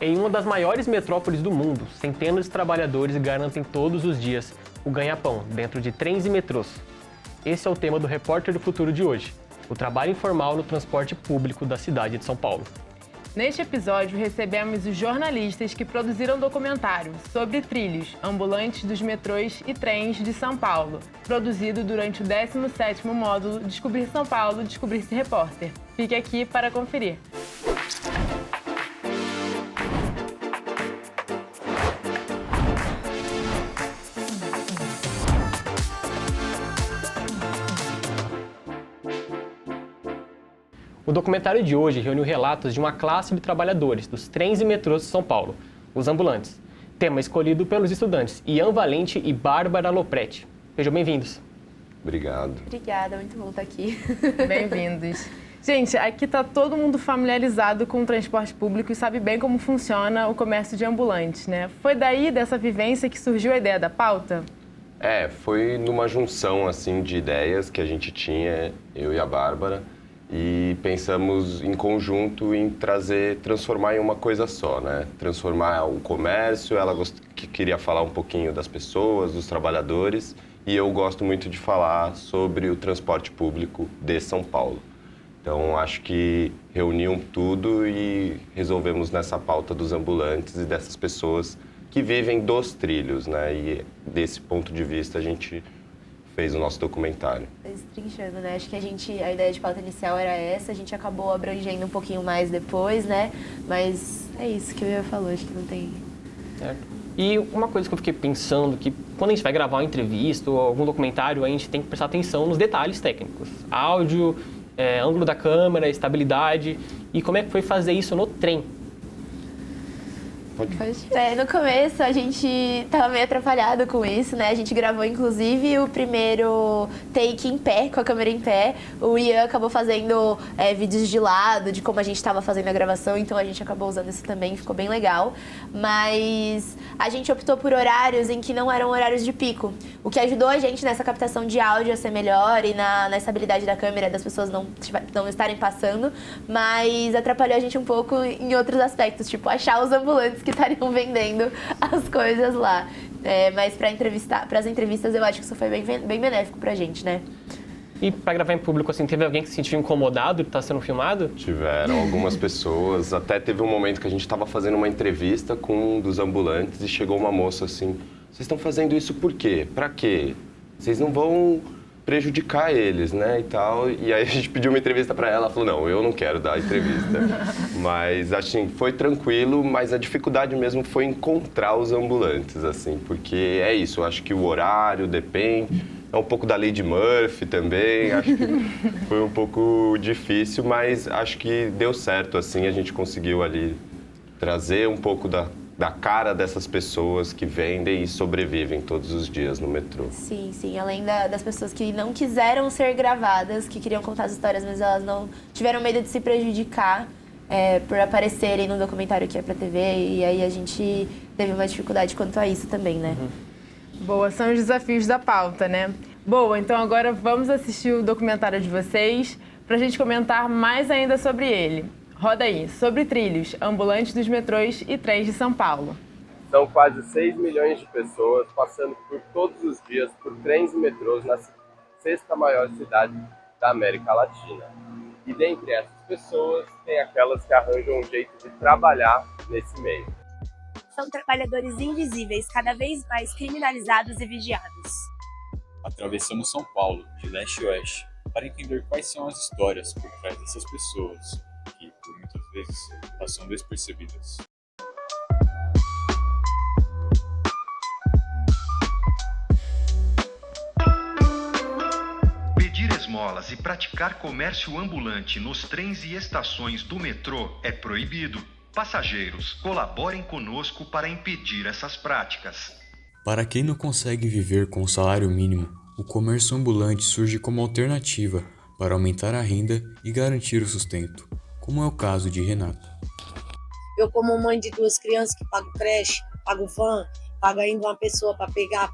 Em uma das maiores metrópoles do mundo, centenas de trabalhadores garantem todos os dias o ganha-pão dentro de trens e metrôs. Esse é o tema do Repórter do Futuro de hoje, o trabalho informal no transporte público da cidade de São Paulo. Neste episódio, recebemos os jornalistas que produziram documentário sobre trilhos ambulantes dos metrôs e trens de São Paulo, produzido durante o 17º módulo Descobrir São Paulo, Descobrir-se Repórter. Fique aqui para conferir. O documentário de hoje reuniu relatos de uma classe de trabalhadores dos trens e metrôs de São Paulo, os ambulantes. Tema escolhido pelos estudantes Ian Valente e Bárbara Lopretti. Sejam bem-vindos. Obrigado. Obrigada, muito bom estar aqui. Bem-vindos. Gente, aqui está todo mundo familiarizado com o transporte público e sabe bem como funciona o comércio de ambulantes, né? Foi daí, dessa vivência, que surgiu a ideia da pauta? Foi numa junção assim de ideias que a gente tinha, eu e a Bárbara, e pensamos em conjunto em transformar em uma coisa só, né? Transformar o comércio, ela queria falar um pouquinho das pessoas, dos trabalhadores, e eu gosto muito de falar sobre o transporte público de São Paulo. Então, acho que reuniam tudo e resolvemos nessa pauta dos ambulantes e dessas pessoas que vivem dos trilhos, né? E desse ponto de vista a gente fez o nosso documentário. Destrinchando, né? Acho que a ideia de pauta inicial era essa, a gente acabou abrangendo um pouquinho mais depois, né? Mas é isso que o Ian falou, acho que não tem... Certo. E uma coisa que eu fiquei pensando, que quando a gente vai gravar uma entrevista ou algum documentário, a gente tem que prestar atenção nos detalhes técnicos. Áudio, ângulo da câmera, estabilidade. E como é que foi fazer isso no trem? No começo a gente tava meio atrapalhado com isso, né? A gente gravou inclusive o primeiro take em pé, com a câmera em pé. O Ian acabou fazendo vídeos de lado, de como a gente tava fazendo a gravação, então a gente acabou usando isso também, ficou bem legal. Mas a gente optou por horários em que não eram horários de pico, o que ajudou a gente nessa captação de áudio a ser melhor e na estabilidade da câmera, das pessoas não estarem passando, mas atrapalhou a gente um pouco em outros aspectos, tipo achar os ambulantes que estariam vendendo as coisas lá. Mas para as entrevistas eu acho que isso foi bem benéfico pra gente, né? E para gravar em público, assim, teve alguém que se sentiu incomodado de estar sendo filmado? Tiveram algumas pessoas, até teve um momento que a gente estava fazendo uma entrevista com um dos ambulantes e chegou uma moça assim, vocês estão fazendo isso por quê? Pra quê? Vocês não vão prejudicar eles, né, e tal. E aí a gente pediu uma entrevista para ela, falou, não, eu não quero dar entrevista. Mas, assim, foi tranquilo, mas a dificuldade mesmo foi encontrar os ambulantes, assim, porque é isso, eu acho que o horário depende, é um pouco da lei de Murphy também, acho que foi um pouco difícil, mas acho que deu certo, assim, a gente conseguiu ali trazer um pouco da cara dessas pessoas que vendem e sobrevivem todos os dias no metrô. Sim, além das pessoas que não quiseram ser gravadas, que queriam contar as histórias, mas elas não tiveram medo de se prejudicar por aparecerem no documentário que é pra TV, e aí a gente teve uma dificuldade quanto a isso também, né? Boa, são os desafios da pauta, né? Boa, então agora vamos assistir o documentário de vocês pra gente comentar mais ainda sobre ele. Roda aí, sobre trilhos, ambulantes dos metrôs e trens de São Paulo. São quase 6 milhões de pessoas passando por todos os dias por trens e metrôs na sexta maior cidade da América Latina. E dentre essas pessoas, tem aquelas que arranjam um jeito de trabalhar nesse meio. São trabalhadores invisíveis, cada vez mais criminalizados e vigiados. Atravessamos São Paulo, de leste a oeste, para entender quais são as histórias por trás dessas pessoas, que, por muitas vezes, passam despercebidas. Pedir esmolas e praticar comércio ambulante nos trens e estações do metrô é proibido. Passageiros, colaborem conosco para impedir essas práticas. Para quem não consegue viver com o salário mínimo, o comércio ambulante surge como alternativa para aumentar a renda e garantir o sustento, como é o caso de Renata. Eu, como mãe de 2 crianças que pago creche, pago van, pago ainda uma pessoa para pegar,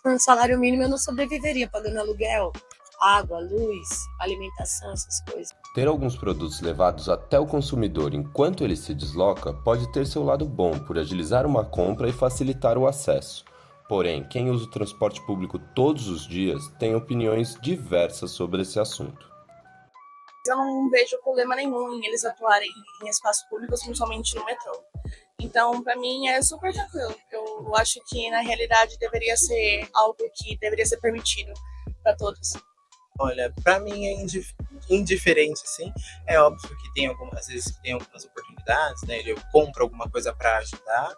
com um salário mínimo eu não sobreviveria pagando aluguel, água, luz, alimentação, essas coisas. Ter alguns produtos levados até o consumidor enquanto ele se desloca pode ter seu lado bom por agilizar uma compra e facilitar o acesso. Porém, quem usa o transporte público todos os dias tem opiniões diversas sobre esse assunto. Eu não vejo problema nenhum em eles atuarem em espaços públicos, principalmente no metrô. Então, para mim, é super tranquilo. Eu acho que, na realidade, deveria ser algo que deveria ser permitido para todos. Olha, para mim é indiferente, sim. É óbvio que às vezes tem algumas oportunidades, né? Eu compro alguma coisa para ajudar,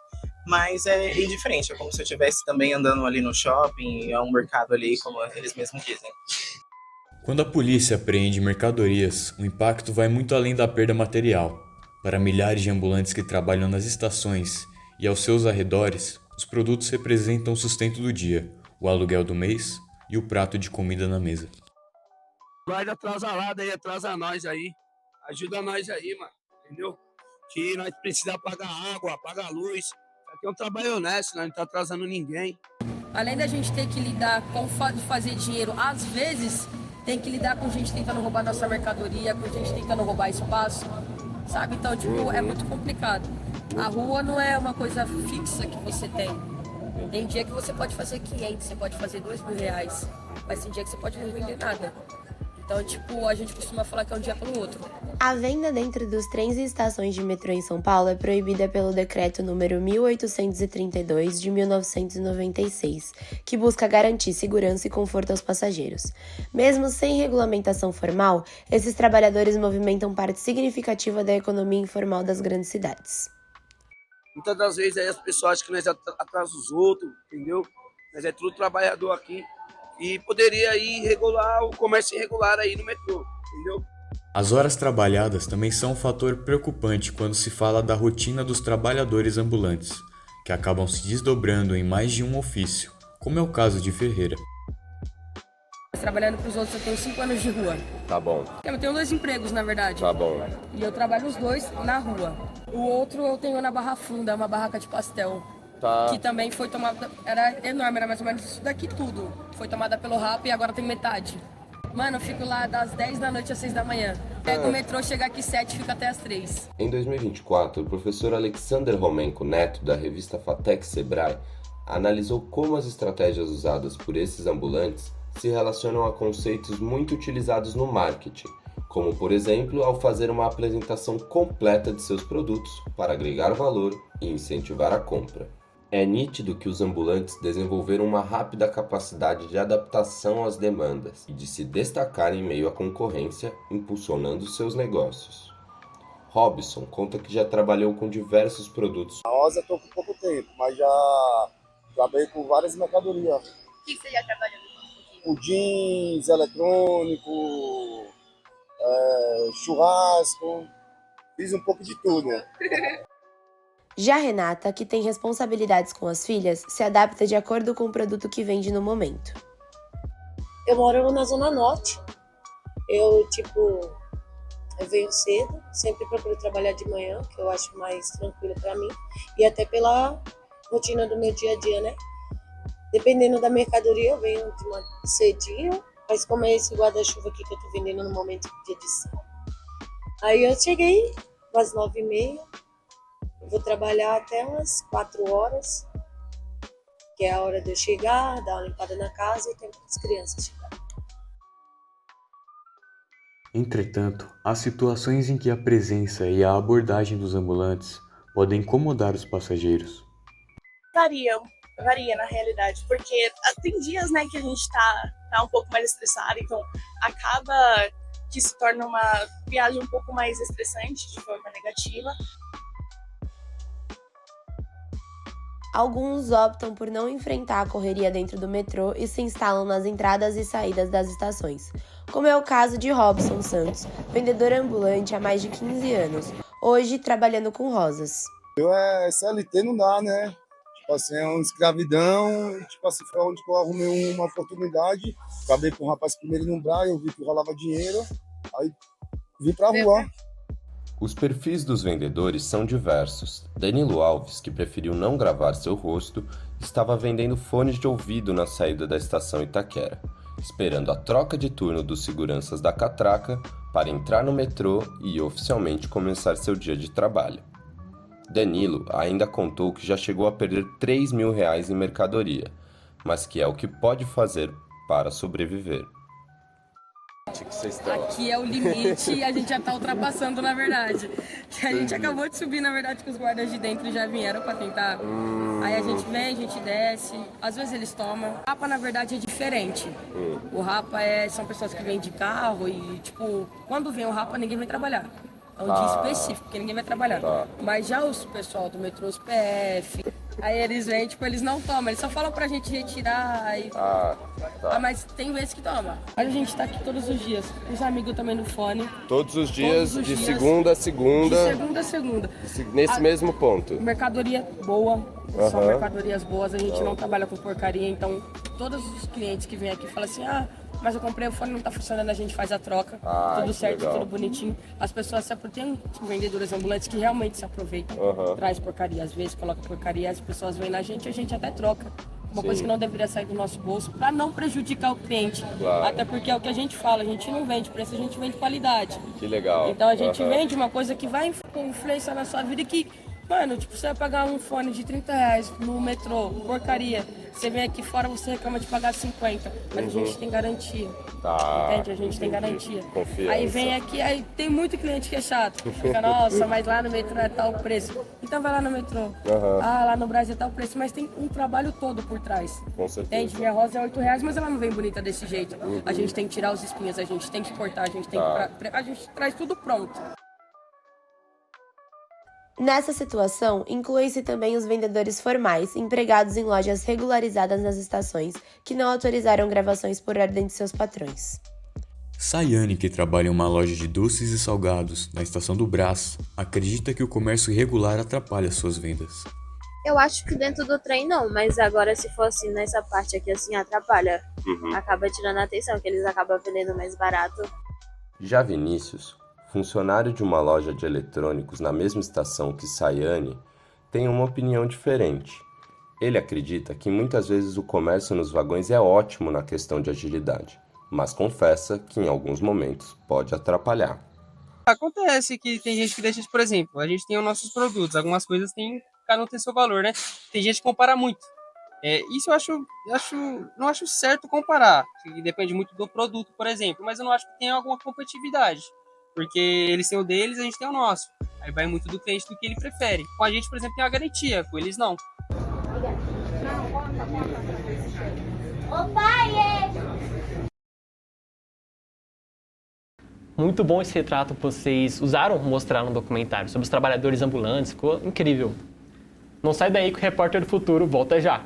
mas é indiferente. É como se eu estivesse também andando ali no shopping, é um mercado ali, como eles mesmos dizem. Quando a polícia apreende mercadorias, o impacto vai muito além da perda material. Para milhares de ambulantes que trabalham nas estações e aos seus arredores, os produtos representam o sustento do dia, o aluguel do mês e o prato de comida na mesa. Vai atrasa lá, daí atrasa nós aí. Ajuda nós aí, mano. Entendeu? Que nós precisamos pagar água, pagar luz. Aqui é um trabalho honesto, nós não tá atrasando ninguém. Além da gente ter que lidar com o fato de fazer dinheiro, às vezes tem que lidar com gente tentando roubar nossa mercadoria, com gente tentando roubar espaço, sabe? Então, tipo, é muito complicado. A rua não é uma coisa fixa que você tem. Tem dia que você pode fazer 500, você pode fazer R$2.000, mas tem dia que você pode não vender nada. Então, tipo, a gente costuma falar que é um dia pelo outro. A venda dentro dos trens e estações de metrô em São Paulo é proibida pelo Decreto número 1832 de 1996, que busca garantir segurança e conforto aos passageiros. Mesmo sem regulamentação formal, esses trabalhadores movimentam parte significativa da economia informal das grandes cidades. Muitas das vezes aí as pessoas acham que nós atrasamos os outros, entendeu? Nós é tudo trabalhador aqui. E poderia aí regular o comércio irregular aí no metrô, entendeu? As horas trabalhadas também são um fator preocupante quando se fala da rotina dos trabalhadores ambulantes, que acabam se desdobrando em mais de um ofício, como é o caso de Ferreira. Trabalhando para os outros, eu tenho 5 anos de rua. Tá bom. Eu tenho 2 empregos, na verdade. Tá bom. E eu trabalho os 2 na rua. O outro eu tenho na Barra Funda, uma barraca de pastel. Tá. Que também foi tomada, era enorme, era mais ou menos isso daqui tudo. Foi tomada pelo RAP e agora tem metade. Mano, eu fico lá das 10 da noite às 6 da manhã. Pego o metrô, chega aqui 7 e fica até às 3. Em 2024, o professor Alexander Romenko Neto, da revista Fatec Sebrae, analisou como as estratégias usadas por esses ambulantes se relacionam a conceitos muito utilizados no marketing, como, por exemplo, ao fazer uma apresentação completa de seus produtos para agregar valor e incentivar a compra. É nítido que os ambulantes desenvolveram uma rápida capacidade de adaptação às demandas e de se destacar em meio à concorrência, impulsionando seus negócios. Robson conta que já trabalhou com diversos produtos. A Rosa estou com pouco tempo, mas já trabalhei com várias mercadorias. O que você já trabalhou? O jeans, eletrônico, churrasco, fiz um pouco de tudo. Já Renata, que tem responsabilidades com as filhas, se adapta de acordo com o produto que vende no momento. Eu moro na Zona Norte. Eu venho cedo, sempre procuro trabalhar de manhã, que eu acho mais tranquilo para mim. E até pela rotina do meu dia a dia, né? Dependendo da mercadoria, eu venho de uma cedinho, mas como é esse guarda-chuva aqui que eu tô vendendo no momento de edição. Aí eu cheguei às 9h30, vou trabalhar até umas 4 horas, que é a hora de eu chegar, dar uma limpada na casa e o tempo das crianças chegarem. Entretanto, há situações em que a presença e a abordagem dos ambulantes podem incomodar os passageiros. Varia na realidade, porque tem dias, né, que a gente tá um pouco mais estressado, então acaba que se torna uma viagem um pouco mais estressante de forma negativa. Alguns optam por não enfrentar a correria dentro do metrô e se instalam nas entradas e saídas das estações, como é o caso de Robson Santos, vendedor ambulante há mais de 15 anos, hoje trabalhando com rosas. CLT não dá, né? Tipo assim, é uma escravidão, tipo assim, foi onde eu arrumei uma oportunidade, acabei com o rapaz primeiro no Braille, eu vi que rolava dinheiro, aí vim pra rua. Os perfis dos vendedores são diversos. Danilo Alves, que preferiu não gravar seu rosto, estava vendendo fones de ouvido na saída da estação Itaquera. esperando a troca de turno dos seguranças da catraca para entrar no metrô e oficialmente começar seu dia de trabalho. Danilo ainda contou que já chegou a perder R$3.000 em mercadoria, mas que é o que pode fazer para sobreviver. Aqui é o limite e a gente já tá ultrapassando, na verdade. Que a gente acabou de subir, na verdade, que os guardas de dentro já vieram pra tentar. Aí a gente vem, a gente desce, às vezes eles tomam. O Rapa, na verdade, é diferente. O Rapa são pessoas que vêm de carro e, tipo, quando vem o Rapa, ninguém vai trabalhar. É um dia específico, porque ninguém vai trabalhar. Mas já os pessoal do metrô, os PF, aí eles vêm, tipo, eles não tomam, eles só falam pra gente retirar. Aí... mas tem vezes que toma. A gente tá aqui todos os dias. Os amigos também no fone. Todos os dias, de segunda a segunda. De segunda a segunda. Nesse mesmo ponto. Mercadoria boa, são mercadorias boas, a gente não trabalha com porcaria, então todos os clientes que vêm aqui falam assim, mas eu comprei o fone, não tá funcionando, a gente faz a troca, tudo certo, tudo bonitinho. As pessoas se aproveitam, tem vendedores ambulantes que realmente se aproveitam, traz porcaria, às vezes coloca porcaria, as pessoas vêm na gente, a gente até troca. Uma coisa que não deveria sair do nosso bolso para não prejudicar o cliente. Até porque é o que a gente fala, a gente não vende preço, a gente vende qualidade. Que legal. Então a gente vende uma coisa que vai influenciar na sua vida e que, mano, tipo, você vai pagar um fone de R$30 no metrô, porcaria. Você vem aqui fora, você reclama de pagar 50, mas a gente tem garantia. Entende? A gente tem garantia. Confiança. Aí vem aqui, aí tem muito cliente que é chato. Fica, nossa, mas lá no metrô é tal preço. Então vai lá no metrô. Lá no Brasil é tal preço, mas tem um trabalho todo por trás. Com certeza. Entende? Minha rosa é R$8, mas ela não vem bonita desse jeito. A gente tem que tirar os espinhos, a gente tem que cortar, a gente tem que... A gente traz tudo pronto. Nessa situação, incluem-se também os vendedores formais, empregados em lojas regularizadas nas estações, que não autorizaram gravações por ordem de seus patrões. Sayane, que trabalha em uma loja de doces e salgados na estação do Brás, acredita que o comércio irregular atrapalha suas vendas. Eu acho que dentro do trem não, mas agora se for assim, nessa parte aqui assim, atrapalha. Acaba tirando a atenção, que eles acabam vendendo mais barato. Já Vinícius, funcionário de uma loja de eletrônicos na mesma estação que Sayane, tem uma opinião diferente. Ele acredita que muitas vezes o comércio nos vagões é ótimo na questão de agilidade, mas confessa que em alguns momentos pode atrapalhar. Acontece que tem gente que deixa, por exemplo, a gente tem os nossos produtos, algumas coisas cada um tem seu valor, né? Tem gente que compara muito. Isso eu não acho certo comparar, que depende muito do produto, por exemplo, mas eu não acho que tenha alguma competitividade. Porque eles têm o deles, a gente tem o nosso. Aí vai muito do cliente do que ele prefere. Com a gente, por exemplo, tem uma garantia, com eles não. Muito bom esse retrato que vocês mostrar no documentário sobre os trabalhadores ambulantes, ficou incrível. Não sai daí que o Repórter do Futuro volta já.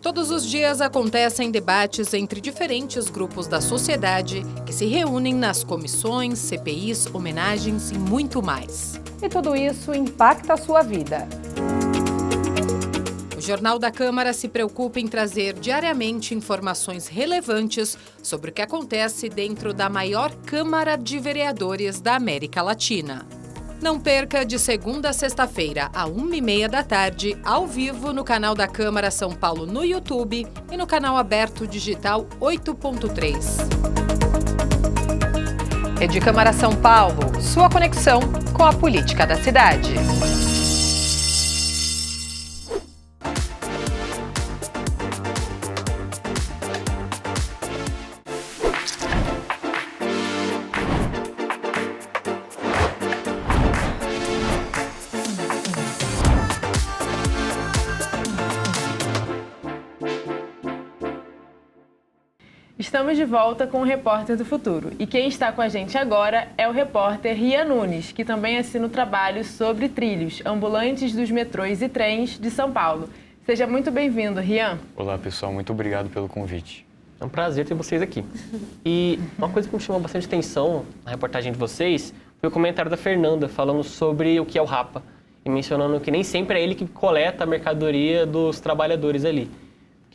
Todos os dias acontecem debates entre diferentes grupos da sociedade que se reúnem nas comissões, CPIs, homenagens e muito mais. E tudo isso impacta a sua vida. O Jornal da Câmara se preocupa em trazer diariamente informações relevantes sobre o que acontece dentro da maior Câmara de Vereadores da América Latina. Não perca de segunda a sexta-feira, à 1h30 da tarde, ao vivo no canal da Câmara São Paulo no YouTube e no canal aberto digital 8.3. Rede Câmara São Paulo, sua conexão com a política da cidade. Estamos de volta com o Repórter do Futuro. E quem está com a gente agora é o repórter Rian Nunes, que também assina o trabalho sobre trilhos ambulantes dos metrôs e trens de São Paulo. Seja muito bem-vindo, Rian. Olá, pessoal. Muito obrigado pelo convite. É um prazer ter vocês aqui. E uma coisa que me chamou bastante atenção na reportagem de vocês foi o comentário da Fernanda falando sobre o que é o Rapa e mencionando que nem sempre é ele que coleta a mercadoria dos trabalhadores ali.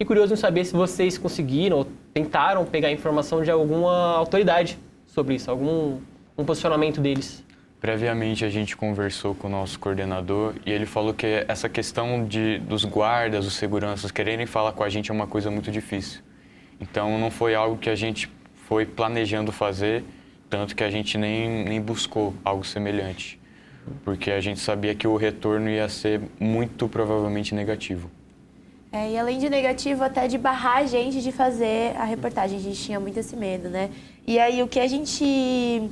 Fiquei curioso em saber se vocês conseguiram ou tentaram pegar informação de alguma autoridade sobre isso, algum posicionamento deles. Previamente a gente conversou com o nosso coordenador e ele falou que essa questão dos guardas, os seguranças quererem falar com a gente é uma coisa muito difícil. Então não foi algo que a gente foi planejando fazer, tanto que a gente nem buscou algo semelhante, porque a gente sabia que o retorno ia ser muito provavelmente negativo. E além de negativo, até de barrar a gente de fazer a reportagem. A gente tinha muito esse medo, né? E aí o que a gente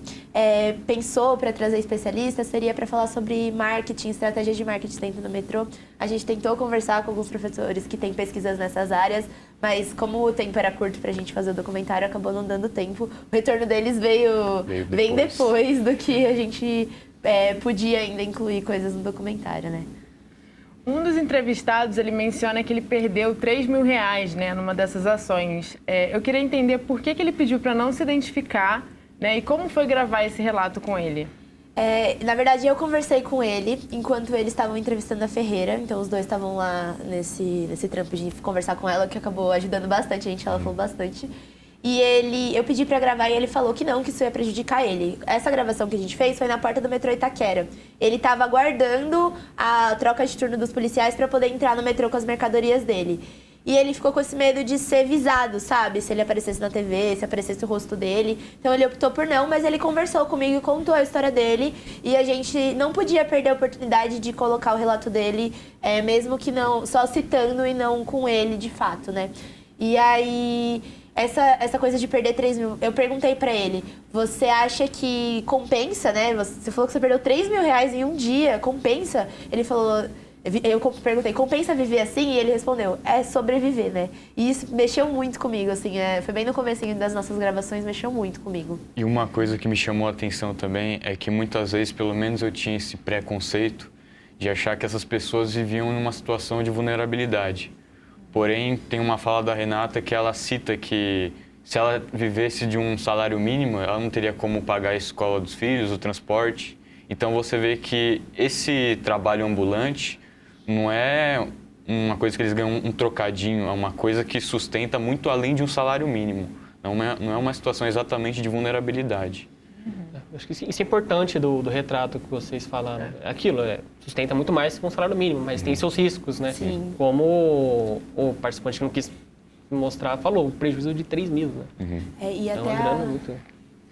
pensou para trazer especialistas seria para falar sobre marketing, estratégia de marketing dentro do metrô. A gente tentou conversar com alguns professores que têm pesquisas nessas áreas, mas como o tempo era curto para a gente fazer o documentário, acabou não dando tempo. O retorno deles veio bem depois do que a gente podia ainda incluir coisas no documentário, né? Um dos entrevistados, ele menciona que ele perdeu R$3.000, né, numa dessas ações. Eu queria entender por que ele pediu para não se identificar, né, e como foi gravar esse relato com ele. Na verdade, eu conversei com ele enquanto eles estavam entrevistando a Ferreira. Então, os dois estavam lá nesse trampo de conversar com ela, que acabou ajudando bastante a gente, ela falou bastante. E eu pedi pra gravar e ele falou que não, que isso ia prejudicar ele. Essa gravação que a gente fez foi na porta do metrô Itaquera. Ele tava aguardando a troca de turno dos policiais pra poder entrar no metrô com as mercadorias dele. E ele ficou com esse medo de ser visado, sabe? Se ele aparecesse na TV, se aparecesse o rosto dele. Então ele optou por não, mas ele conversou comigo e contou a história dele. E a gente não podia perder a oportunidade de colocar o relato dele, mesmo que não, só citando e não com ele de fato, né? E aí... Essa coisa de perder 3 mil, eu perguntei pra ele, você acha que compensa, né? Você falou que você perdeu R$3.000 em um dia, compensa? Ele falou, eu perguntei, compensa viver assim? E ele respondeu, sobreviver, né? E isso mexeu muito comigo, assim, foi bem no comecinho das nossas gravações, mexeu muito comigo. E uma coisa que me chamou a atenção também é que muitas vezes, pelo menos eu tinha esse preconceito de achar que essas pessoas viviam numa situação de vulnerabilidade. Porém, tem uma fala da Renata que ela cita que se ela vivesse de um salário mínimo, ela não teria como pagar a escola dos filhos, o transporte. Então você vê que esse trabalho ambulante não é uma coisa que eles ganham um trocadinho, é uma coisa que sustenta muito além de um salário mínimo. Não é uma situação exatamente de vulnerabilidade. Acho que isso é importante do retrato que vocês falaram. Aquilo, sustenta muito mais que um salário mínimo, mas tem seus riscos, né? Sim. Como o participante que não quis mostrar falou, o prejuízo de 3 mil, né? E é uma grana muito...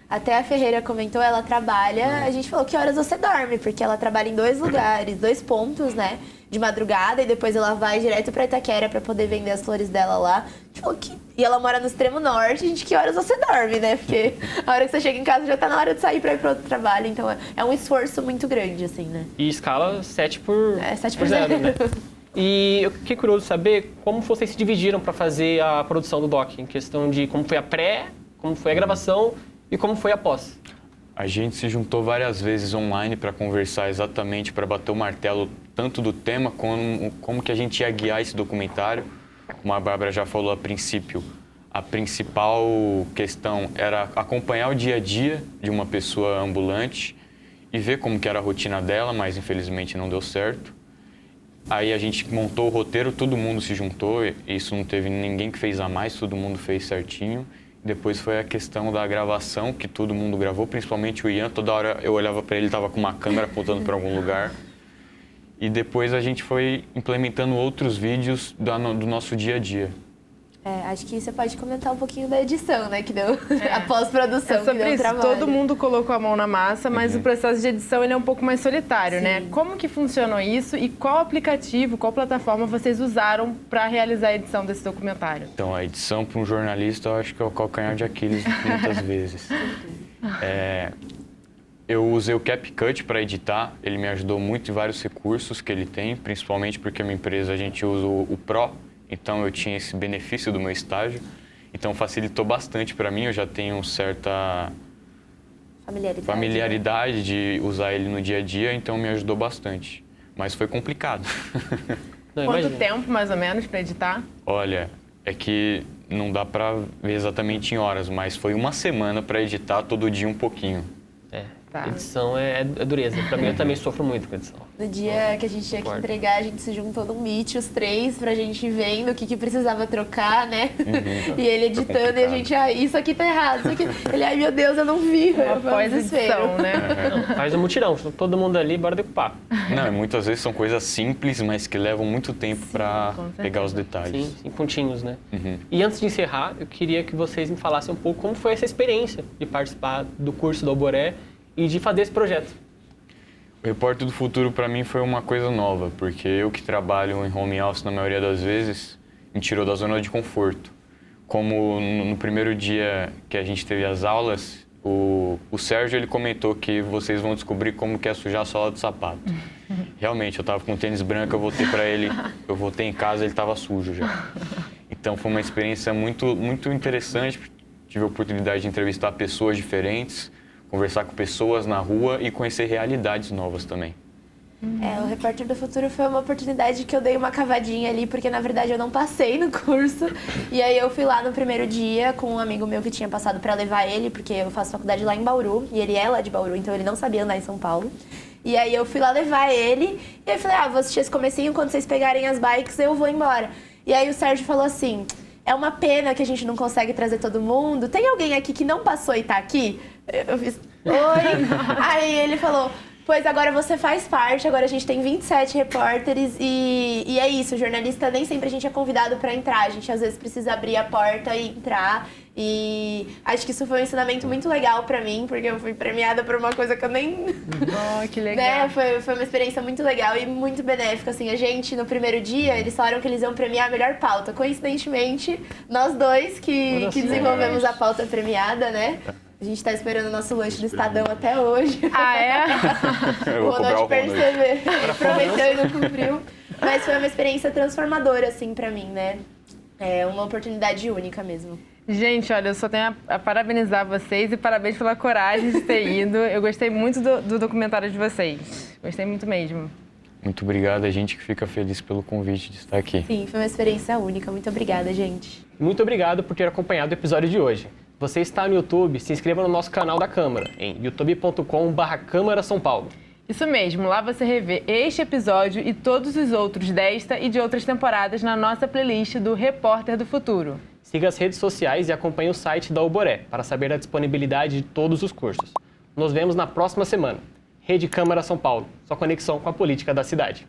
Até a Ferreira comentou, ela trabalha, a gente falou que horas você dorme, porque ela trabalha em 2 lugares, 2 pontos, né, de madrugada, e depois ela vai direto pra Itaquera pra poder vender as flores dela lá. A gente falou e ela mora no extremo norte, gente, que horas você dorme, né, porque a hora que você chega em casa já tá na hora de sair pra ir pro outro trabalho, então é um esforço muito grande, assim, né. E escala 7 por 0, né. E eu fiquei curioso de saber como vocês se dividiram pra fazer a produção do doc, em questão de como foi a pré, como foi a gravação, e como foi após? A gente se juntou várias vezes online para conversar exatamente, para bater o martelo tanto do tema como que a gente ia guiar esse documentário. Como a Bárbara já falou a princípio, a principal questão era acompanhar o dia a dia de uma pessoa ambulante e ver como que era a rotina dela, mas infelizmente não deu certo. Aí a gente montou o roteiro, todo mundo se juntou, isso não teve ninguém que fez a mais, todo mundo fez certinho. Depois foi a questão da gravação, que todo mundo gravou, principalmente o Ian. Toda hora eu olhava para ele, ele estava com uma câmera apontando para algum lugar. E depois a gente foi implementando outros vídeos do nosso dia a dia. Acho que você pode comentar um pouquinho da edição, né, que deu a pós-produção, que deu trabalho. Todo mundo colocou a mão na massa, mas o processo de edição ele é um pouco mais solitário, né? Como que funcionou isso e qual aplicativo, qual plataforma vocês usaram para realizar a edição desse documentário? Então, a edição para um jornalista eu acho que é o calcanhar de Aquiles muitas vezes. Eu usei o CapCut para editar, ele me ajudou muito em vários recursos que ele tem, principalmente porque a minha empresa a gente usa o Pro, então eu tinha esse benefício do meu estágio, então facilitou bastante para mim, eu já tenho certa familiaridade de usar ele no dia a dia, então me ajudou bastante, mas foi complicado. Quanto tempo mais ou menos para editar? Olha, é que não dá para ver exatamente em horas, mas foi uma semana para editar todo dia um pouquinho. Edição é dureza. Pra mim, eu também sofro muito com edição. No dia que a gente tinha que entregar, a gente se juntou num meet, os três, pra gente ir vendo o que precisava trocar, né? E ele editando e a gente, isso aqui tá errado, isso aqui... Ele, ai meu Deus, eu não vi. Pós-edição, né? Faz um mutirão, todo mundo ali, bora decupar. Não, muitas vezes são coisas simples, mas que levam muito tempo para pegar os detalhes. Sim, pontinhos, né? E antes de encerrar, eu queria que vocês me falassem um pouco como foi essa experiência de participar do curso do Alboré e de fazer esse projeto. O Repórter do Futuro para mim foi uma coisa nova, porque eu que trabalho em home office na maioria das vezes, me tirou da zona de conforto. Como no primeiro dia que a gente teve as aulas, o Sérgio ele comentou que vocês vão descobrir como que é sujar a sola do sapato. Realmente, eu estava com tênis branco, eu voltei para ele, eu voltei em casa, ele estava sujo já. Então foi uma experiência muito interessante, tive a oportunidade de entrevistar pessoas diferentes, conversar com pessoas na rua e conhecer realidades novas também. O Repórter do Futuro foi uma oportunidade que eu dei uma cavadinha ali, porque na verdade eu não passei no curso. E aí eu fui lá no primeiro dia com um amigo meu que tinha passado pra levar ele, porque eu faço faculdade lá em Bauru, e ele é lá de Bauru, então ele não sabia andar em São Paulo. E aí eu fui lá levar ele, e aí eu falei, vou assistir esse comecinho, quando vocês pegarem as bikes eu vou embora. E aí o Sérgio falou assim, é uma pena que a gente não consegue trazer todo mundo, tem alguém aqui que não passou e tá aqui? Eu fiz, oi! Aí ele falou, pois agora você faz parte, agora a gente tem 27 repórteres e é isso, jornalista nem sempre a gente é convidado para entrar, a gente às vezes precisa abrir a porta e entrar. E acho que isso foi um ensinamento muito legal para mim, porque eu fui premiada por uma coisa que eu nem... que legal. Né? Foi uma experiência muito legal e muito benéfica, assim, a gente no primeiro dia, eles falaram que eles iam premiar a melhor pauta, coincidentemente, nós dois que desenvolvemos a pauta premiada, né? A gente tá esperando o nosso lanche do Estadão até hoje. O Ronald perceber. Prometeu e não cumpriu. Mas foi uma experiência transformadora, assim, pra mim, né? É uma oportunidade única mesmo. Gente, olha, eu só tenho a parabenizar vocês e parabéns pela coragem de ter ido. Eu gostei muito do documentário de vocês. Gostei muito mesmo. Muito obrigado, a gente que fica feliz pelo convite de estar aqui. Sim, foi uma experiência única. Muito obrigada, gente. Muito obrigado por ter acompanhado o episódio de hoje. Você está no YouTube, se inscreva no nosso canal da Câmara, em youtube.com/Câmara São Paulo. Isso mesmo, lá você revê este episódio e todos os outros desta e de outras temporadas na nossa playlist do Repórter do Futuro. Siga as redes sociais e acompanhe o site da Alboré para saber a disponibilidade de todos os cursos. Nos vemos na próxima semana. Rede Câmara São Paulo, sua conexão com a política da cidade.